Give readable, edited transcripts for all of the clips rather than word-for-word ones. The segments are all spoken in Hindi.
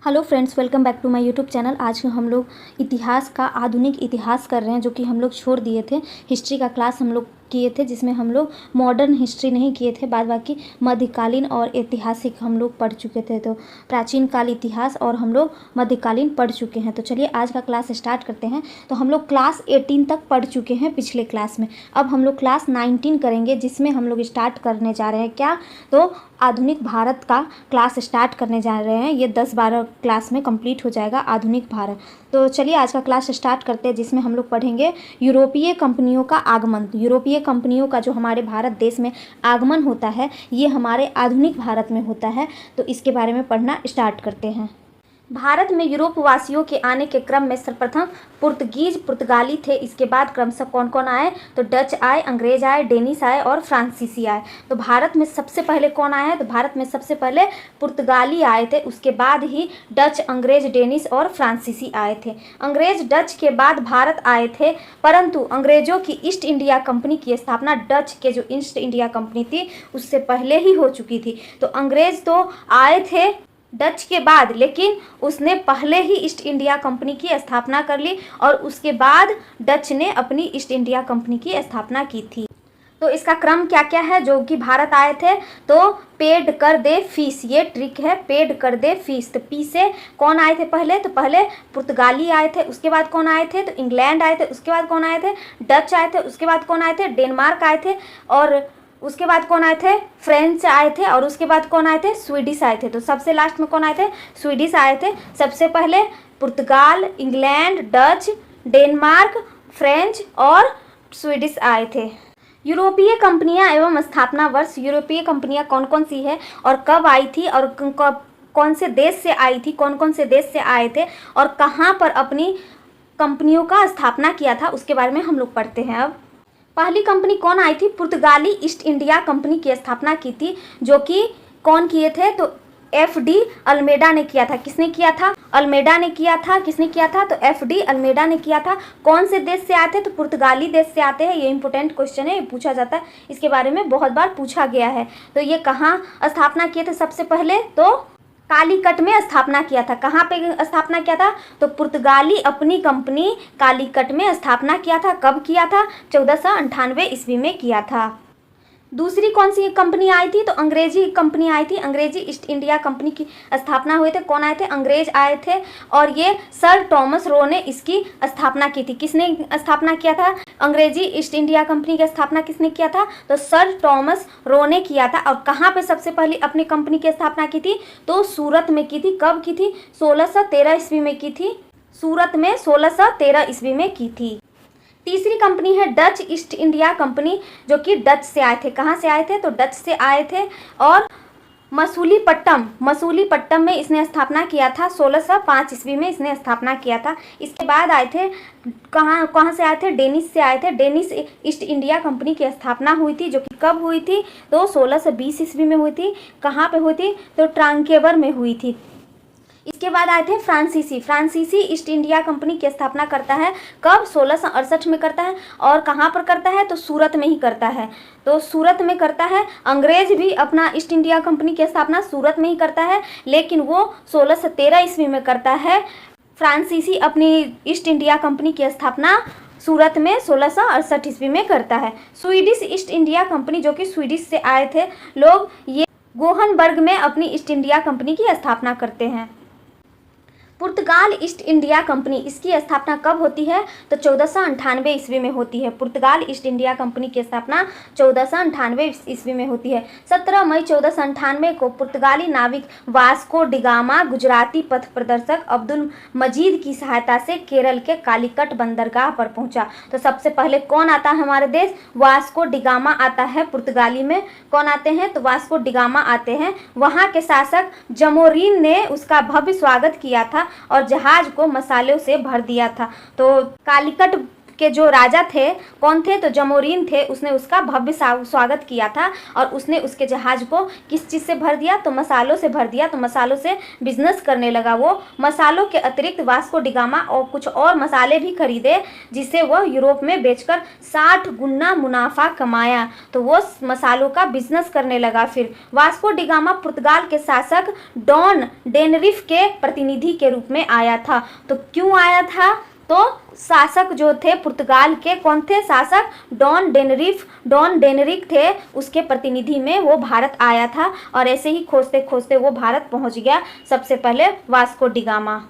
Hello friends, welcome back to my YouTube channel. आज हम लोग इतिहास का आधुनिक इतिहास कर रहे हैं, जो कि हम लोग छोड़ दिए थे। हिस्ट्री का क्लास हम लोग किए थे, जिसमें हम लोग मॉडर्न हिस्ट्री नहीं किए थे, बाद बाकी मध्यकालीन और ऐतिहासिक हम लोग पढ़ चुके थे। तो प्राचीन काल इतिहास और हम लोग मध्यकालीन पढ़ चुके हैं। तो चलिए आज का क्लास स्टार्ट करते हैं। तो हम लोग क्लास 18 तक पढ़ चुके हैं पिछले क्लास में। अब हम लोग क्लास 19 करेंगे, जिसमें हम लोग स्टार्ट करने जा रहे हैं क्या, तो आधुनिक भारत का क्लास स्टार्ट करने जा रहे हैं। ये 10-12 क्लास में कंप्लीट हो जाएगा आधुनिक भारत। तो चलिए आज का क्लास स्टार्ट करते हैं, जिसमें हम लोग पढ़ेंगे यूरोपीय कंपनियों का आगमन। यूरोपीय कंपनियों का जो हमारे भारत देश में आगमन होता है, ये हमारे आधुनिक भारत में होता है। तो इसके बारे में पढ़ना स्टार्ट करते हैं। भारत में यूरोप वासियों के आने के क्रम में सर्वप्रथम पुर्तगाली थे। इसके बाद क्रमशः कौन कौन आए, तो डच आए, अंग्रेज आए, डेनिश आए और फ्रांसीसी आए। तो भारत में सबसे पहले कौन आया है, तो भारत में सबसे पहले पुर्तगाली आए थे। उसके बाद ही डच, अंग्रेज, डेनिश और फ्रांसीसी आए थे। अंग्रेज डच के बाद भारत आए थे, परंतु अंग्रेजों की ईस्ट इंडिया कंपनी की स्थापना डच के जो ईस्ट इंडिया कंपनी थी उससे पहले ही हो चुकी थी। तो अंग्रेज तो आए थे डच के बाद, लेकिन उसने पहले ही ईस्ट इंडिया कंपनी की स्थापना कर ली और उसके बाद डच ने अपनी ईस्ट इंडिया कंपनी की स्थापना की थी। तो इसका क्रम क्या क्या है, जो कि भारत आए थे तो पेड कर दे फीस, ये ट्रिक है, पेड कर दे फीस। तो पी से कौन आए थे पहले, तो पहले पुर्तगाली आए थे। उसके बाद कौन आए थे, तो इंग्लैंड आए थे। उसके बाद कौन आए थे, डच आए थे। उसके बाद कौन आए थे, डेनमार्क आए थे। और उसके बाद कौन आए थे, फ्रेंच आए थे। और उसके बाद कौन आए थे, स्वीडिश आए थे। तो सबसे लास्ट में कौन आए थे, स्वीडिश आए थे। सबसे पहले पुर्तगाल, इंग्लैंड, डच, डेनमार्क, फ्रेंच और स्वीडिश आए थे। यूरोपीय कंपनियां एवं स्थापना वर्ष। यूरोपीय कंपनियां कौन कौन सी है और कब आई थी और कौन से देश से आई थी, कौन कौन से देश से आए थे और कहाँ पर अपनी कंपनियों का स्थापना किया था, उसके बारे में हम लोग पढ़ते हैं। अब पहली कंपनी कौन आई थी, पुर्तगाली ईस्ट इंडिया कंपनी की स्थापना की थी, जो कि कौन किए थे, तो एफ.डी. अल्मेडा ने किया था। किसने किया था, अल्मेडा ने किया था। किसने किया था, तो एफ.डी. अल्मेडा ने किया था। कौन से देश से आए थे, तो पुर्तगाली देश से आते हैं। ये इंपॉर्टेंट क्वेश्चन है, ये पूछा जाता है, इसके बारे में बहुत बार पूछा गया है। तो ये कहाँ स्थापना किए थे सबसे पहले, तो कालीकट में स्थापना किया था। कहाँ पे स्थापना किया था, तो पुर्तगाली अपनी कंपनी कालीकट में स्थापना किया था। कब किया था, 1498 ईस्वी में किया था। दूसरी कौन सी कंपनी आई थी, तो अंग्रेजी कंपनी आई थी। अंग्रेजी ईस्ट इंडिया कंपनी की स्थापना हुई थी। कौन आए थे, अंग्रेज आए थे और ये सर टॉमस रो ने इसकी स्थापना की थी। किसने स्थापना किया था, अंग्रेजी ईस्ट इंडिया कंपनी की स्थापना किसने किया था, तो सर टॉमस रो ने किया था। और कहाँ पे सबसे पहले अपनी कंपनी की स्थापना की थी, तो सूरत में की थी। कब की थी, 1613 ईस्वी में की थी। सूरत में 1613 ईस्वी में की थी। तीसरी कंपनी है डच ईस्ट इंडिया कंपनी, जो कि डच से आए थे। कहाँ से आए थे, तो डच से आए थे और मसूलीपट्टम में इसने स्थापना किया था। 1605 ईस्वी में इसने स्थापना किया था। इसके बाद आए थे कहाँ से आए थे, डेनिश से आए थे। डेनिश ईस्ट इंडिया कंपनी की स्थापना हुई थी, जो कि कब हुई थी, तो 1620 ईस्वी में हुई थी। कहाँ पे हुई थी, तो ट्रांकेवर में हुई थी। इसके बाद आए थे फ्रांसीसी। फ्रांसीसी ईस्ट इंडिया कंपनी की स्थापना करता है। कब, 1668 में करता है। और कहाँ पर करता है, तो सूरत में ही करता है। तो सूरत में करता है। अंग्रेज भी अपना ईस्ट इंडिया कंपनी की स्थापना सूरत में ही करता है, लेकिन वो 1613 ईस्वी में करता है। फ्रांसीसी अपनी ईस्ट इंडिया कंपनी की स्थापना सूरत में 1668 ईस्वी में करता है। स्वीडिश ईस्ट इंडिया कंपनी, जो कि स्वीडिश से आए थे लोग, ये गोहनबर्ग में अपनी ईस्ट इंडिया कंपनी की स्थापना करते हैं। पुर्तगाल ईस्ट इंडिया कंपनी, इसकी स्थापना कब होती है, तो 1498 ईस्वी में होती है। पुर्तगाल ईस्ट इंडिया कंपनी की स्थापना 1498 ईस्वी में होती है। 17 मई 1498 को पुर्तगाली नाविक वास्को डिगामा गुजराती पथ प्रदर्शक अब्दुल मजीद की सहायता से केरल के कालीकट बंदरगाह पर पहुंचा। तो सबसे पहले कौन आता है हमारे देश, वास्को डिगामा आता है। पुर्तगाली में कौन आते हैं, तो वास्को डिगामा आते हैं। वहाँ के शासक जमोरीन ने उसका भव्य स्वागत किया था और जहाज को मसालों से भर दिया था। तो कालीकट के जो राजा थे कौन थे, तो जमोरीन थे, उसने उसका भव्य स्वागत किया था और उसने उसके जहाज को किस चीज़ से भर दिया, तो मसालों से भर दिया। तो मसालों से बिजनेस करने लगा वो। मसालों के अतिरिक्त वास्को डी गामा और कुछ और मसाले भी खरीदे जिसे वह यूरोप में बेचकर 60 गुना मुनाफा कमाया। तो वो मसालों का बिजनेस करने लगा। फिर वास्को डी गामा पुर्तगाल के शासक डॉन टेनेरिफ के प्रतिनिधि के रूप में आया था। तो क्यों आया था, तो शासक जो थे पुर्तगाल के कौन थे, शासक डॉन डेनरिक थे, उसके प्रतिनिधि में वो भारत आया था। और ऐसे ही खोजते खोजते वो भारत पहुंच गया सबसे पहले वास्को डी गामा।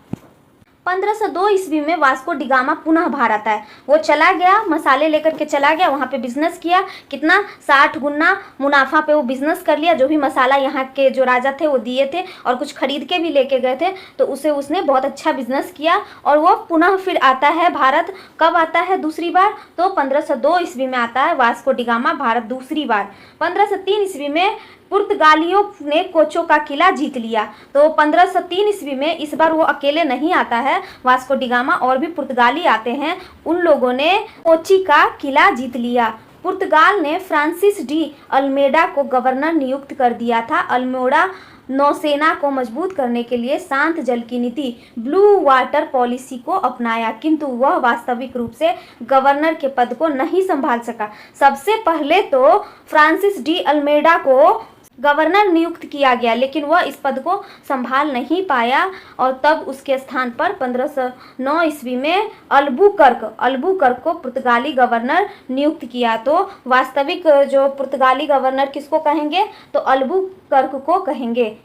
1502 ईस्वी में वास्को डी गामा पुनः भारत आया। वो चला गया, मसाले लेकर के चला गया, वहाँ पे बिजनेस किया। कितना, 60 गुना मुनाफा पे वो बिजनेस कर लिया। जो भी मसाला यहाँ के जो राजा थे वो दिए थे और कुछ खरीद के भी लेके गए थे, तो उसे उसने बहुत अच्छा बिजनेस किया। और वो पुनः फिर आता है भारत। कब आता है दूसरी बार, तो 1502 ईस्वी में आता है वास्को डी गामा भारत दूसरी बार। 1503 ईस्वी में पुर्तगालियों ने कोचो का किला जीत लिया। तो 1503 ईस्वी में इस बार वो अकेले नहीं आता है वास्को डी गामा, और भी पुर्तगाली आते हैं। उन लोगों ने कोची का किला जीत लिया। पुर्तगाल ने फ्रांसिस डी अल्मेडा को गवर्नर नियुक्त कर दिया था। अल्मेडा नौसेना को मजबूत करने के लिए शांत जल की नीति ब्लू वाटर पॉलिसी को अपनाया, किंतु वह वास्तविक रूप से गवर्नर के पद को नहीं संभाल सका। सबसे पहले तो फ्रांसिस डी अल्मेडा को गवर्नर नियुक्त किया गया, लेकिन वह इस पद को संभाल नहीं पाया। और तब उसके स्थान पर 1509 ईस्वी में अल्बुकर्क को पुर्तगाली गवर्नर नियुक्त किया। तो वास्तविक जो पुर्तगाली गवर्नर किसको कहेंगे, तो अल्बुकर्क को कहेंगे।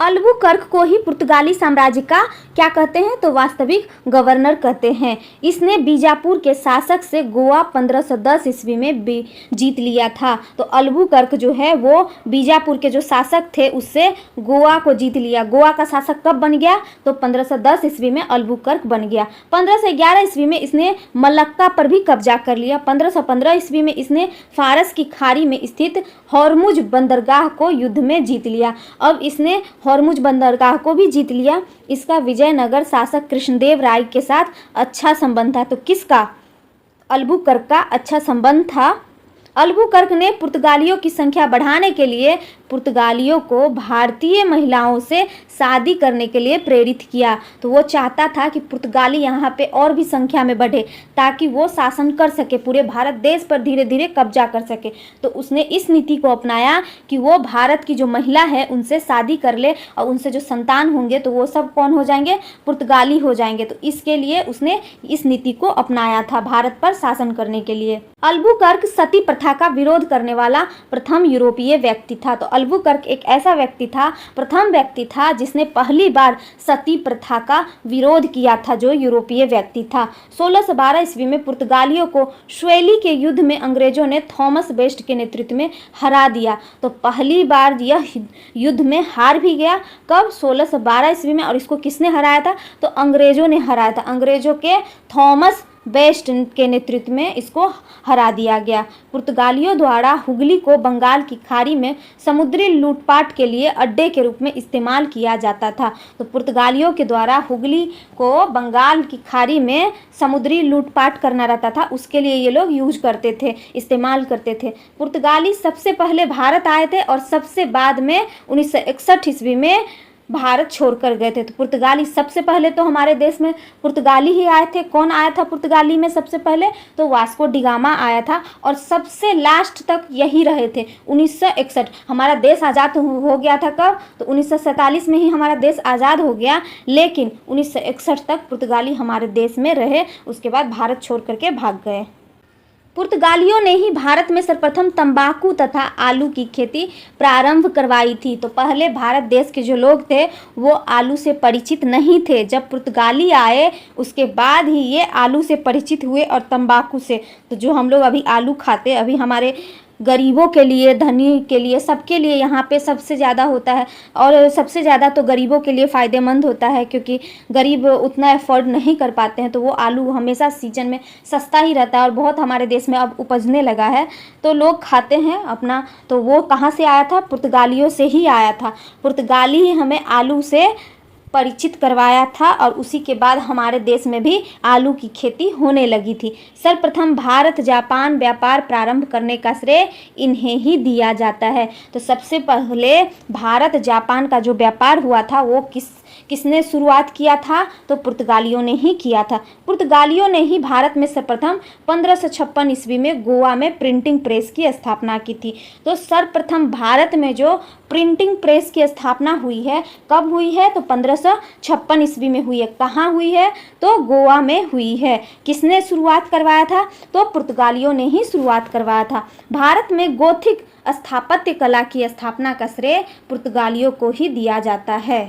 अल्बुकर्क को ही पुर्तगाली साम्राज्य का क्या कहते हैं, तो वास्तविक गवर्नर कहते हैं। इसने बीजापुर के शासक से गोवा 1510 ईस्वी में जीत लिया था। तो अल्बुकर्क जो है वो बीजापुर के जो शासक थे उससे गोवा को जीत लिया। गोवा का शासक कब बन गया, तो 1510 ईस्वी में अल्बुकर्क बन गया। 1511 ईस्वी में इसने मलक्का पर भी कब्जा कर लिया। 1515 ईस्वी में इसने फारस की खाड़ी में स्थित हॉर्मुज बंदरगाह को युद्ध में जीत लिया। अब इसने हॉर्मुज बंदरगाह को भी जीत लिया। इसका विजयनगर शासक कृष्णदेव राय के साथ अच्छा संबंध था। तो किसका, अल्बुकर्क का अच्छा संबंध था। अल्बुकर्क ने पुर्तगालियों की संख्या बढ़ाने के लिए पुर्तगालियों को भारतीय महिलाओं से शादी करने के लिए प्रेरित किया। तो वो चाहता था कि पुर्तगाली यहाँ पे और भी संख्या में बढ़े ताकि वो शासन कर सके, पूरे भारत देश पर धीरे धीरे कब्जा कर सके। तो उसने इस नीति को अपनाया कि वो भारत की जो महिला है उनसे शादी कर ले और उनसे जो संतान होंगे तो वो सब कौन हो जाएंगे, पुर्तगाली हो जाएंगे। तो इसके लिए उसने इस नीति को अपनाया था भारत पर शासन करने के लिए। अल्बुकर्क सती प्रथा का विरोध करने वाला प्रथम यूरोपीय व्यक्ति था। तो अल्बुकर्क एक ऐसा व्यक्ति था, प्रथम व्यक्ति था जिसने पहली बार सती प्रथा का विरोध किया था, जो यूरोपीय व्यक्ति था। 1612 ईस्वी में पुर्तगालियों को श्वेली के युद्ध में अंग्रेजों ने थॉमस बेस्ट के नेतृत्व में हरा दिया। तो पहली बार यह युद्ध में हार भी गया। कब, 1612 ईस्वी में। और इसको किसने हराया था, तो अंग्रेजों ने हराया था। अंग्रेजों के थॉमस बेस्ट के नेतृत्व में इसको हरा दिया गया। पुर्तगालियों द्वारा हुगली को बंगाल की खाड़ी में समुद्री लूटपाट के लिए अड्डे के रूप में इस्तेमाल किया जाता था। तो पुर्तगालियों के द्वारा हुगली को बंगाल की खाड़ी में समुद्री लूटपाट करना रहता था, उसके लिए ये लोग यूज करते थे, इस्तेमाल करते थे। पुर्तगाली सबसे पहले भारत आए थे और सबसे बाद में 1961 ईस्वी में भारत छोड़कर गए थे। तो पुर्तगाली सबसे पहले तो हमारे देश में पुर्तगाली ही आए थे। कौन आया था पुर्तगाली में सबसे पहले, तो वास्को डी गामा आया था और सबसे लास्ट तक यही रहे थे। 1961 हमारा देश आज़ाद हो गया था। कब, तो 1947 में ही हमारा देश आज़ाद हो गया, लेकिन 1961 तक पुर्तगाली हमारे देश में रहे, उसके बाद भारत छोड़ करके भाग गए। पुर्तगालियों ने ही भारत में सर्वप्रथम तंबाकू तथा आलू की खेती प्रारंभ करवाई थी। तो पहले भारत देश के जो लोग थे वो आलू से परिचित नहीं थे। जब पुर्तगाली आए उसके बाद ही ये आलू से परिचित हुए और तंबाकू से। तो जो हम लोग अभी आलू खाते, अभी हमारे गरीबों के लिए, धनी के लिए, सबके लिए यहाँ पे सबसे ज़्यादा होता है। और सबसे ज़्यादा तो गरीबों के लिए फ़ायदेमंद होता है, क्योंकि गरीब उतना अफोर्ड नहीं कर पाते हैं। तो वो आलू हमेशा सीजन में सस्ता ही रहता है और बहुत हमारे देश में अब उपजने लगा है, तो लोग खाते हैं अपना। तो वो कहाँ से आया था, पुर्तगालियों से ही आया था। पुर्तगाली ही हमें आलू से परिचित करवाया था और उसी के बाद हमारे देश में भी आलू की खेती होने लगी थी। सर्वप्रथम भारत जापान व्यापार प्रारंभ करने का श्रेय इन्हें ही दिया जाता है। तो सबसे पहले भारत जापान का जो व्यापार हुआ था वो किसने शुरुआत किया था? तो पुर्तगालियों ने ही किया था। पुर्तगालियों ने ही भारत में सर्वप्रथम 1556 ईस्वी में गोवा में प्रिंटिंग प्रेस की स्थापना की थी। तो सर्वप्रथम भारत में जो प्रिंटिंग प्रेस की स्थापना हुई है, कब हुई है? तो 1556 ईस्वी में हुई है। कहाँ हुई है? तो गोवा में हुई है। किसने शुरुआत करवाया था? तो पुर्तगालियों ने ही शुरुआत करवाया था। भारत में गोथिक स्थापत्य कला की स्थापना का श्रेय पुर्तगालियों को ही दिया जाता है।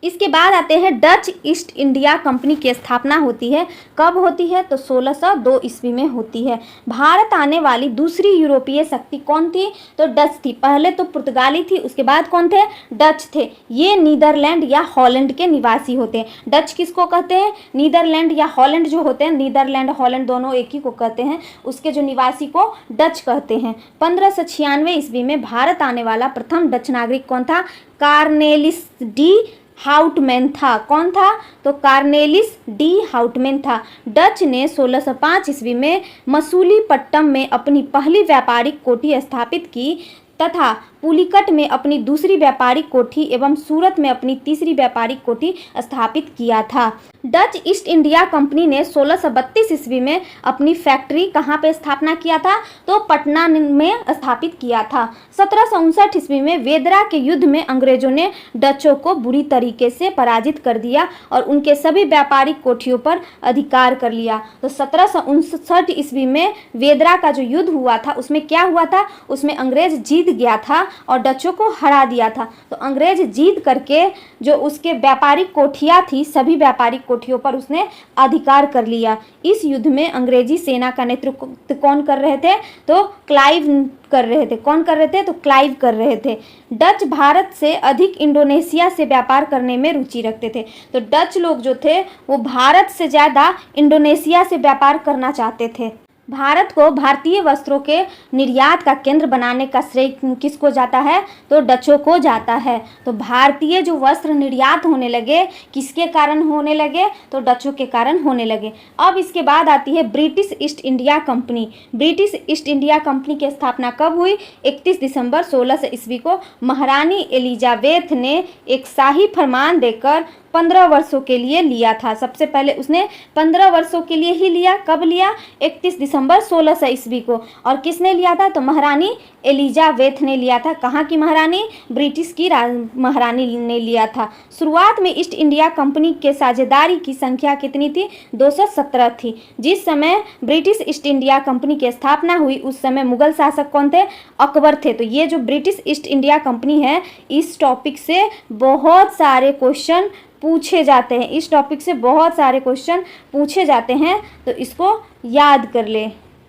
इसके बाद आते हैं डच ईस्ट इंडिया कंपनी की स्थापना होती है। कब होती है? तो 1602 ईस्वी में होती है। भारत आने वाली दूसरी यूरोपीय शक्ति कौन थी? तो डच थी। पहले तो पुर्तगाली थी, उसके बाद कौन थे? डच थे। ये नीदरलैंड या हॉलैंड के निवासी होते हैं। डच किसको कहते हैं? नीदरलैंड या हॉलैंड जो होते हैं, नीदरलैंड हॉलैंड दोनों एक ही को कहते हैं, उसके जो निवासी को डच कहते हैं। 1596 ईस्वी में भारत आने वाला प्रथम डच नागरिक कौन था? कार्नेलिस डी हाउटमैन था। कौन था? तो कार्नेलिस डी हाउटमैन था। डच ने 1605 ईस्वी में मसूलीपट्टम में अपनी पहली व्यापारिक कोठी स्थापित की तथा पुलिकट में अपनी दूसरी व्यापारिक कोठी एवं सूरत में अपनी तीसरी व्यापारिक कोठी स्थापित किया था। डच ईस्ट इंडिया कंपनी ने 1632 ईस्वी में अपनी फैक्ट्री कहाँ पे स्थापना किया था? तो पटना में स्थापित किया था। 1759 ईस्वी में वेदरा के युद्ध में अंग्रेजों ने डचों को बुरी तरीके से पराजित कर दिया और उनके सभी व्यापारिक कोठियों पर अधिकार कर लिया। तो 1759 ईस्वी में वेदरा का जो युद्ध हुआ था उसमें क्या हुआ था? उसमें अंग्रेज जीत गया था और डचों को हरा दिया था। तो अंग्रेज जीत करके जो उसके व्यापारिक कोठियाँ थी, सभी व्यापारिक कोठियों पर उसने अधिकार कर लिया। इस युद्ध में अंग्रेजी सेना का नेतृत्व कौन कर रहे थे? तो क्लाइव कर रहे थे। कौन कर रहे थे? तो क्लाइव कर रहे थे। डच भारत से अधिक इंडोनेशिया से व्यापार करने में रुचि रखते थे। तो डच लोग जो थे वो भारत से ज़्यादा इंडोनेशिया से व्यापार करना चाहते थे। भारत को भारतीय वस्त्रों के निर्यात का केंद्र बनाने का श्रेय किसको जाता है? तो डचों को जाता है। तो भारतीय जो वस्त्र निर्यात होने लगे, किसके कारण होने लगे? तो डचों के कारण होने लगे। अब इसके बाद आती है British east India company. British east India company की स्थापना कब हुई? 31 दिसंबर 1600 ईस्वी को महारानी एलिजाबेथ ने एक शाही फरमान देकर 15 वर्षों के लिए लिया था। सबसे पहले उसने 15 वर्षों के लिए ही लिया। कब लिया? 31 दिसंबर 1600 ईस्वी को। और किसने लिया था? तो महारानी एलिजाबेथ ने लिया था। कहाँ की महारानी? ब्रिटिश की महारानी ने लिया था। शुरुआत में ईस्ट इंडिया कंपनी के साझेदारी की संख्या कितनी थी? 217 थी। जिस समय ब्रिटिश ईस्ट इंडिया कंपनी की स्थापना हुई उस समय मुगल शासक कौन थे? अकबर थे। तो ये जो ब्रिटिश ईस्ट इंडिया कंपनी है, इस टॉपिक से बहुत सारे क्वेश्चन पूछे जाते हैं। इस टॉपिक से बहुत सारे क्वेश्चन पूछे जाते हैं, तो इसको याद कर ले।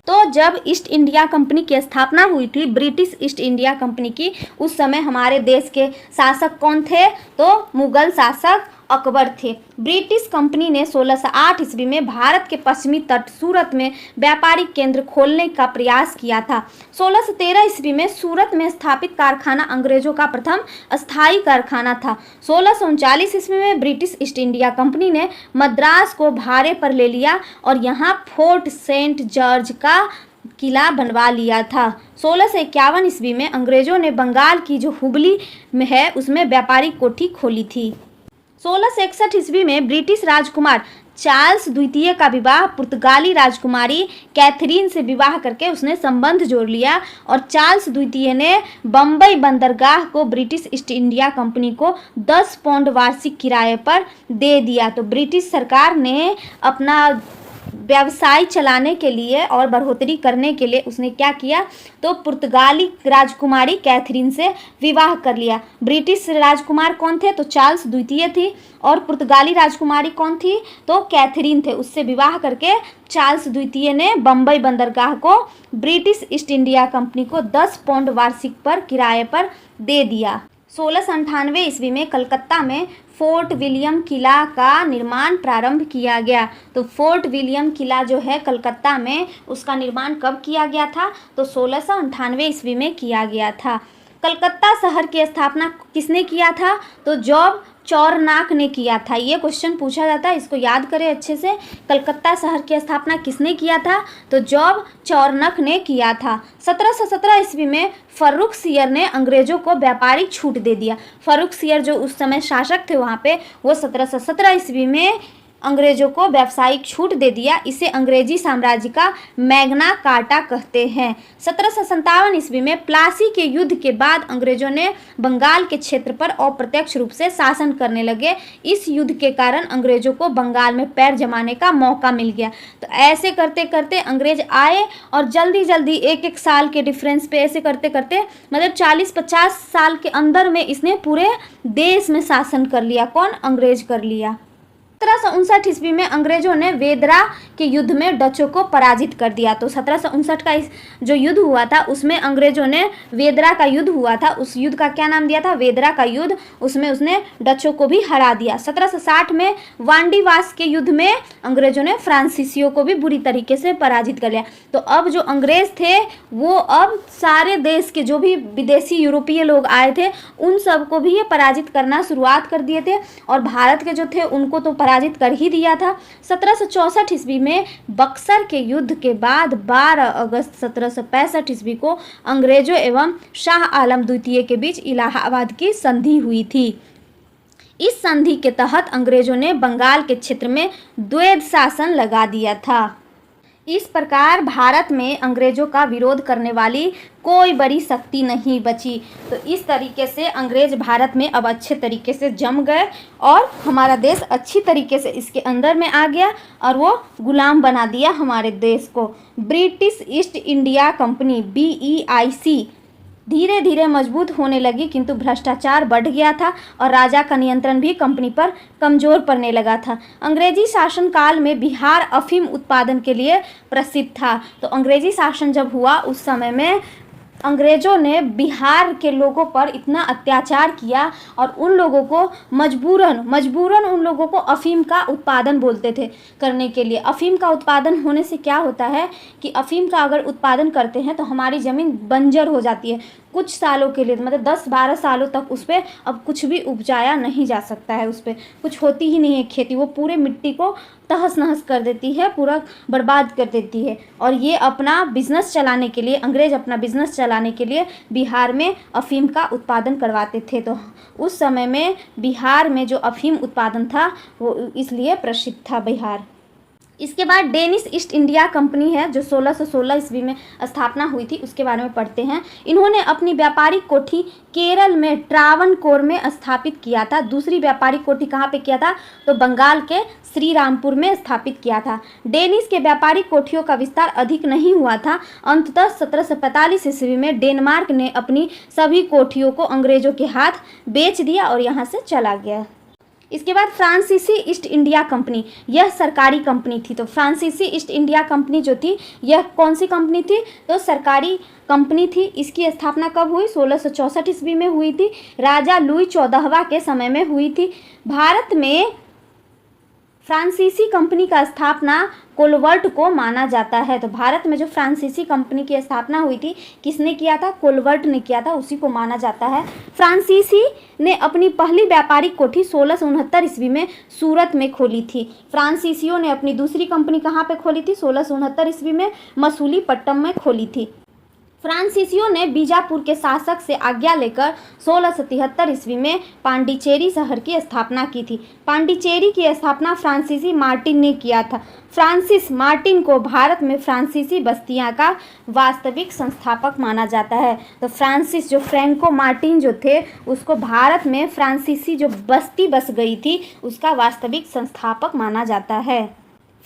तो जब ईस्ट इंडिया कंपनी की स्थापना हुई थी, ब्रिटिश ईस्ट इंडिया कंपनी की, उस समय हमारे देश के शासक कौन थे? तो मुगल शासक अकबर थे। ब्रिटिश कंपनी ने 1608 ईस्वी में भारत के पश्चिमी तट सूरत में व्यापारिक केंद्र खोलने का प्रयास किया था। 1613 ईस्वी में सूरत में स्थापित कारखाना अंग्रेजों का प्रथम अस्थायी कारखाना था। 1639 ईस्वी में ब्रिटिश ईस्ट इंडिया कंपनी ने मद्रास को भाड़े पर ले लिया और यहाँ फोर्ट सेंट जॉर्ज का किला बनवा लिया था। 1651 ईस्वी में अंग्रेजों ने बंगाल की जो हुबली में है उसमें व्यापारिक कोठी खोली थी। 1661 ईस्वी में ब्रिटिश राजकुमार चार्ल्स द्वितीय का विवाह पुर्तगाली राजकुमारी कैथरीन से विवाह करके उसने संबंध जोड़ लिया और चार्ल्स द्वितीय ने बम्बई बंदरगाह को ब्रिटिश ईस्ट इंडिया कंपनी को 10 पाउंड वार्षिक किराए पर दे दिया। तो ब्रिटिश सरकार ने अपना व्यवसाय चलाने के लिए और बढ़ोतरी करने के लिए उसने क्या किया? तो पुर्तगाली राजकुमारी कैथरीन से विवाह कर लिया। ब्रिटिश राजकुमार कौन थे? तो चार्ल्स द्वितीय थी और पुर्तगाली राजकुमारी कौन थी? तो कैथरीन थे। उससे विवाह करके चार्ल्स द्वितीय ने बम्बई बंदरगाह को ब्रिटिश ईस्ट इंडिया कंपनी को 10 पाउंड वार्षिक पर किराए पर दे दिया। 1698 ईस्वी में कलकत्ता में फोर्ट विलियम किला का निर्माण प्रारंभ किया गया। तो फोर्ट विलियम किला जो है कलकत्ता में, उसका निर्माण कब किया गया था? तो 1698 ईस्वी में किया गया था। कलकत्ता शहर की स्थापना किसने किया था? तो जॉब चौरनाक ने किया था? ये क्वेश्चन पूछा जाता है, इसको याद करें अच्छे से। कलकत्ता शहर की स्थापना किसने किया था? तो जॉब चौरनक ने किया था। 1717 ईस्वी में फर्रुखसियर ने अंग्रेजों को व्यापारिक छूट दे दिया। फर्रुखसियर जो उस समय शासक थे वहाँ पे, वो 1717 ईस्वी में अंग्रेजों को व्यावसायिक छूट दे दिया। इसे अंग्रेजी साम्राज्य का मैग्ना कार्टा कहते हैं। 1757 ईस्वी में प्लासी के युद्ध के बाद अंग्रेजों ने बंगाल के क्षेत्र पर अप्रत्यक्ष रूप से शासन करने लगे। इस युद्ध के कारण अंग्रेजों को बंगाल में पैर जमाने का मौका मिल गया। तो ऐसे करते करते अंग्रेज आए और जल्दी जल्दी एक एक साल के डिफरेंस पे ऐसे करते करते मतलब 40-50 साल के अंदर में इसने पूरे देश में शासन कर लिया। कौन? अंग्रेज कर लिया। 1759 ईस्वी में अंग्रेजों ने वेदरा के युद्ध में डचों को पराजित कर दिया। तो 1759 का जो युद्ध हुआ था उसमें अंग्रेजों ने वेदरा का युद्ध हुआ था, उस युद्ध का क्या नाम दिया था? वेदरा का युद्ध। उसमें उसने डचों को भी हरा दिया। 1760 में वांडीवास के युद्ध में अंग्रेजों ने फ्रांसीसियों को भी बुरी तरीके से पराजित कर लिया। तो अब जो अंग्रेज थे वो अब सारे देश के जो भी विदेशी यूरोपीय लोग आए थे उन सबको भी ये पराजित करना शुरुआत कर दिए थे, और भारत के जो थे उनको तो पराजित कर ही दिया था। 1764 ईस्वी में बक्सर के युद्ध के बाद 12 अगस्त 1765 ईस्वी को अंग्रेजों एवं शाह आलम द्वितीय के बीच इलाहाबाद की संधि हुई थी। इस संधि के तहत अंग्रेजों ने बंगाल के क्षेत्र में द्वैध शासन लगा दिया था। इस प्रकार भारत में अंग्रेजों का विरोध करने वाली कोई बड़ी शक्ति नहीं बची। तो इस तरीके से अंग्रेज भारत में अब अच्छे तरीके से जम गए और हमारा देश अच्छी तरीके से इसके अंदर में आ गया और वो गुलाम बना दिया हमारे देश को। British east India company BEIC धीरे धीरे मजबूत होने लगी, किंतु भ्रष्टाचार बढ़ गया था और राजा का नियंत्रण भी कंपनी पर कमजोर पड़ने लगा था। अंग्रेजी शासन काल में बिहार अफीम उत्पादन के लिए प्रसिद्ध था। तो अंग्रेजी शासन जब हुआ उस समय में अंग्रेजों ने बिहार के लोगों पर इतना अत्याचार किया और उन लोगों को मजबूरन उन लोगों को अफीम का उत्पादन बोलते थे करने के लिए। अफीम का उत्पादन होने से क्या होता है कि अफीम का अगर उत्पादन करते हैं तो हमारी ज़मीन बंजर हो जाती है कुछ सालों के लिए, मतलब 10-12 सालों तक उस पर अब कुछ भी उपजाया नहीं जा सकता है, उस पर कुछ होती ही नहीं है खेती। वो पूरे मिट्टी को तहस नहस कर देती है, पूरा बर्बाद कर देती है। और ये अपना बिजनेस चलाने के लिए, अंग्रेज अपना बिजनेस चलाने के लिए बिहार में अफीम का उत्पादन करवाते थे। तो उस समय में बिहार में जो अफीम उत्पादन था वो इसलिए प्रसिद्ध था बिहार। इसके बाद डेनिश ईस्ट इंडिया कंपनी है जो 1616 ईस्वी में स्थापना हुई थी, उसके बारे में पढ़ते हैं। इन्होंने अपनी व्यापारिक कोठी केरल में ट्रावनकोर में स्थापित किया था। दूसरी व्यापारिक कोठी कहाँ पे किया था? तो बंगाल के श्री रामपुर में स्थापित किया था। डेनिश के व्यापारिक कोठियों का विस्तार अधिक नहीं हुआ था। अंततः 1745 ईस्वी में डेनमार्क ने अपनी सभी कोठियों को अंग्रेजों के हाथ बेच दिया और यहाँ से चला गया। इसके बाद फ्रांसीसी ईस्ट इंडिया कंपनी, यह सरकारी कंपनी थी। तो फ्रांसीसी ईस्ट इंडिया कंपनी जो थी यह कौन सी कंपनी थी? तो सरकारी कंपनी थी। इसकी स्थापना कब हुई? 1664 ईस्वी में हुई थी। राजा लुई 14वां के समय में हुई थी। भारत में फ्रांसीसी कंपनी का स्थापना कोलवर्ट को माना जाता है। तो भारत में जो फ्रांसीसी कंपनी की स्थापना हुई थी किसने किया था? कोलवर्ट ने किया था, उसी को माना जाता है। फ्रांसीसी ने अपनी पहली व्यापारिक कोठी 1669 ईस्वी में सूरत में खोली थी। फ्रांसीसियों ने अपनी दूसरी कंपनी कहाँ पे खोली थी? 1669 ईस्वी में मसूलीपट्टनम में खोली थी। फ्रांसीसियों ने बीजापुर के शासक से आज्ञा लेकर 1673 ईस्वी में पांडिचेरी शहर की स्थापना की थी। पांडिचेरी की स्थापना फ्रांसीसी मार्टिन ने किया था। फ्रांसिस मार्टिन को भारत में फ्रांसीसी बस्तियां का वास्तविक संस्थापक माना जाता है। तो फ्रांसिस जो फ्रैंको मार्टिन जो थे उसको भारत में फ्रांसीसी जो बस्ती बस गई थी उसका वास्तविक संस्थापक माना जाता है।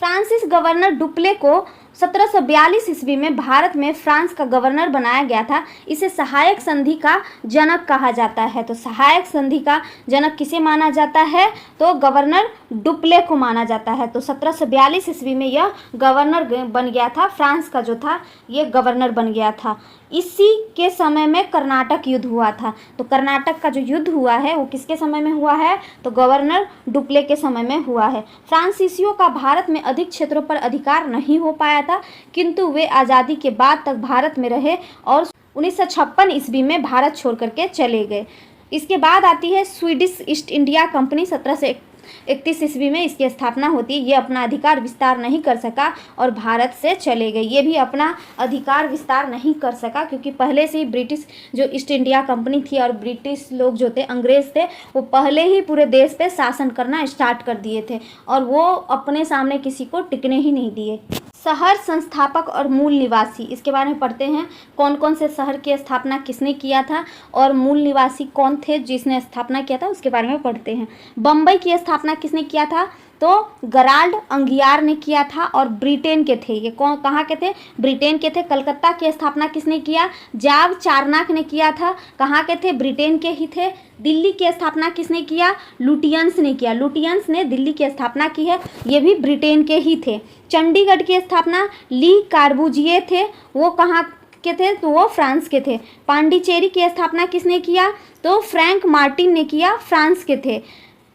फ्रांसिस गवर्नर डुप्ले को 1742 ईस्वी में भारत में फ्रांस का गवर्नर बनाया गया था। इसे सहायक संधि का जनक कहा जाता है। तो सहायक संधि का जनक किसे माना जाता है? तो गवर्नर डुप्ले को माना जाता है। तो 1742 ईस्वी में यह गवर्नर बन गया था, फ्रांस का जो था ये गवर्नर बन गया था। इसी के समय में कर्नाटक युद्ध हुआ था। तो कर्नाटक का जो युद्ध हुआ है वो किसके समय में हुआ है? तो गवर्नर डुप्ले के समय में हुआ है। फ्रांसीसियों का भारत में अधिक क्षेत्रों पर अधिकार नहीं हो पाया था, किंतु वे आज़ादी के बाद तक भारत में रहे और 1956 ईस्वी में भारत छोड़ करके चले गए। इसके बाद आती है स्वीडिश ईस्ट इंडिया कंपनी। 1731 ईस्वी में इसकी स्थापना होती है। ये अपना अधिकार विस्तार नहीं कर सका और भारत से चले गए। ये भी अपना अधिकार विस्तार नहीं कर सका क्योंकि पहले से ही ब्रिटिश जो ईस्ट इंडिया कंपनी थी और ब्रिटिश लोग जो थे, अंग्रेज़ थे, वो पहले ही पूरे देश पे शासन करना स्टार्ट कर दिए थे और वो अपने सामने किसी को टिकने ही नहीं दिए। शहर संस्थापक और मूल निवासी, इसके बारे में पढ़ते हैं। कौन कौन से शहर की स्थापना किसने किया था और मूल निवासी कौन थे जिसने स्थापना किया था, उसके बारे में पढ़ते हैं। बम्बई की स्थापना किसने किया था? तो गराल्ड अंगियार ने किया था और ब्रिटेन के थे। ये कौन, कहाँ के थे? ब्रिटेन के थे। कलकत्ता की स्थापना किसने किया? जाब चारनाक ने किया था। कहाँ के थे? ब्रिटेन के ही थे। दिल्ली की स्थापना किसने किया? लुटियंस ने किया। लुटियंस ने दिल्ली की स्थापना की है, ये भी ब्रिटेन के ही थे। चंडीगढ़ की स्थापना ली कार्बूजिए थे, वो कहाँ के थे? तो वो फ्रांस के थे। पांडिचेरी की स्थापना किसने किया? तो फ्रैंक मार्टिन ने किया, फ्रांस के थे।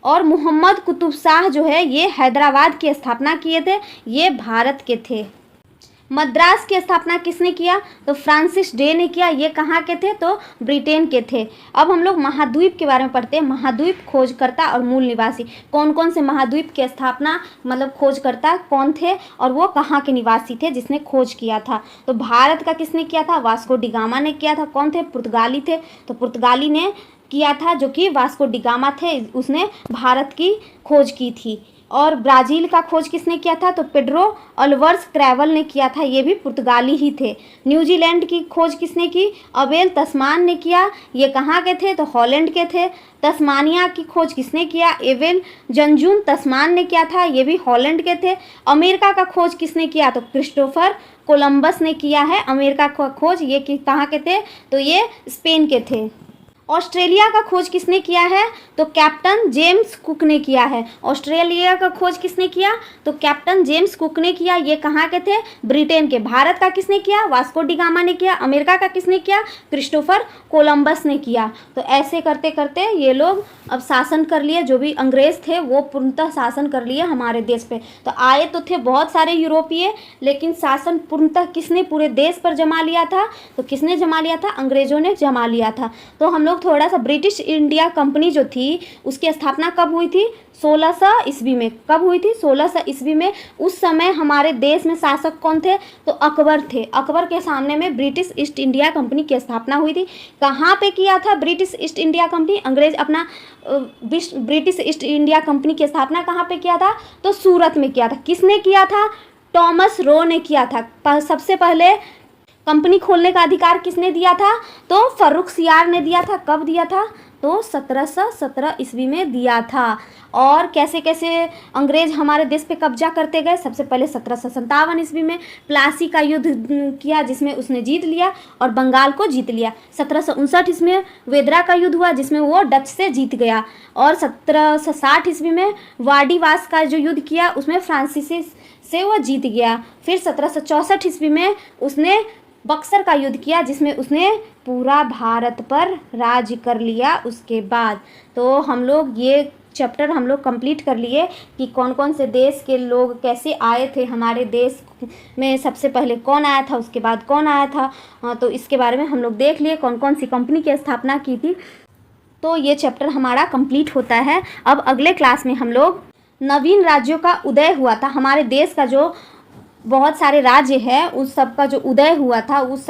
और मोहम्मद कुतुब शाह जो है ये हैदराबाद की स्थापना किए थे, ये भारत के थे। मद्रास की स्थापना किसने किया? तो फ्रांसिस डे ने किया, ये कहाँ के थे? तो ब्रिटेन के थे। अब हम लोग महाद्वीप के बारे में पढ़ते हैं। महाद्वीप खोजकर्ता और मूल निवासी, कौन कौन से महाद्वीप की स्थापना मतलब खोजकर्ता कौन थे और वो कहाँ के निवासी थे जिसने खोज किया था? तो भारत का किसने किया था? वास्को डी गामा ने किया था। कौन थे? पुर्तगाली थे। तो पुर्तगाली ने किया था, जो कि वास्को डी गामा थे, उसने भारत की खोज की थी। और ब्राज़ील का खोज किसने किया था? तो पेड्रो अल्वर्स क्रेवल ने किया था, ये भी पुर्तगाली ही थे। न्यूजीलैंड की खोज किसने की? अबेल तस्मान ने किया, ये कहाँ के थे? तो हॉलैंड के थे। तस्मानिया की खोज किसने किया? एवेल जंजून तस्मान ने किया था, ये भी हॉलैंड के थे। अमेरिका का खोज किसने किया? तो क्रिस्टोफर कोलंबस ने किया है अमेरिका का खोज, ये कहाँ के थे? तो ये स्पेन के थे। ऑस्ट्रेलिया का खोज किसने किया है? तो कैप्टन जेम्स कुक ने किया है। ऑस्ट्रेलिया का खोज किसने किया? तो कैप्टन जेम्स कुक ने किया, ये कहाँ के थे? ब्रिटेन के। भारत का किसने किया? वास्को डी गामा ने किया। अमेरिका का किसने किया? क्रिस्टोफर कोलंबस ने किया। तो ऐसे करते करते ये लोग अब शासन कर लिए, जो भी अंग्रेज़ थे वो पूर्णतः शासन कर लिए हमारे देश पे। तो आए तो थे बहुत सारे यूरोपीय, लेकिन शासन पूर्णतः किसने पूरे देश पर जमा लिया था? तो किसने जमा लिया था? अंग्रेज़ों ने जमा लिया था। तो हम लोग थोड़ा सा ब्रिटिश इंडिया कंपनी जो थी उसकी स्थापना कब हुई थी? 1600 ईस्वी में। कब हुई थी? 1600 ईस्वी में। उस समय हमारे देश में शासक कौन थे? तो अकबर थे। अकबर के सामने में ब्रिटिश ईस्ट इंडिया कंपनी की स्थापना हुई थी। कहाँ पे किया था ब्रिटिश ईस्ट इंडिया कंपनी? अंग्रेज अपना ब्रिटिश ईस्ट इंडिया कंपनी की स्थापना कहाँ पे किया था? तो सूरत में किया था। किसने किया था? टॉमस रो ने किया था। सबसे पहले कंपनी खोलने का अधिकार किसने दिया था? तो फर्रुखसियार ने दिया था। कब दिया था? तो 1717 ईस्वी में दिया था। और कैसे कैसे अंग्रेज हमारे देश पे कब्जा करते गए? सबसे पहले 1757 ईस्वी में प्लासी का युद्ध किया जिसमें उसने जीत लिया और बंगाल को जीत लिया। 1759 ईस्वी में वेदरा का युद्ध हुआ जिसमें वो डच से जीत गया। और 1760 ईस्वी में वाडीवास का जो युद्ध किया उसमें फ्रांसीसी से वो जीत गया। फिर 1764 ईस्वी में उसने बक्सर का युद्ध किया जिसमें उसने पूरा भारत पर राज कर लिया। उसके बाद तो हम लोग ये चैप्टर हम लोग कंप्लीट कर लिए कि कौन कौन से देश के लोग कैसे आए थे हमारे देश में, सबसे पहले कौन आया था, उसके बाद कौन आया था। तो इसके बारे में हम लोग देख लिए कौन कौन सी कंपनी की स्थापना की थी। तो ये चैप्टर हमारा कंप्लीट होता है। अब अगले क्लास में हम लोग नवीन राज्यों का उदय हुआ था, हमारे देश का जो बहुत सारे राज्य है उस सब का जो उदय हुआ था, उस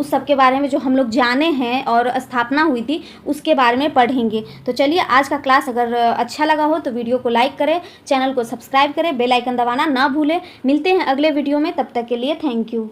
सब के बारे में जो हम लोग जाने हैं और स्थापना हुई थी उसके बारे में पढ़ेंगे। तो चलिए आज का क्लास अगर अच्छा लगा हो तो वीडियो को लाइक करें, चैनल को सब्सक्राइब करें, बेल आइकन दबाना ना भूलें। मिलते हैं अगले वीडियो में, तब तक के लिए थैंक यू।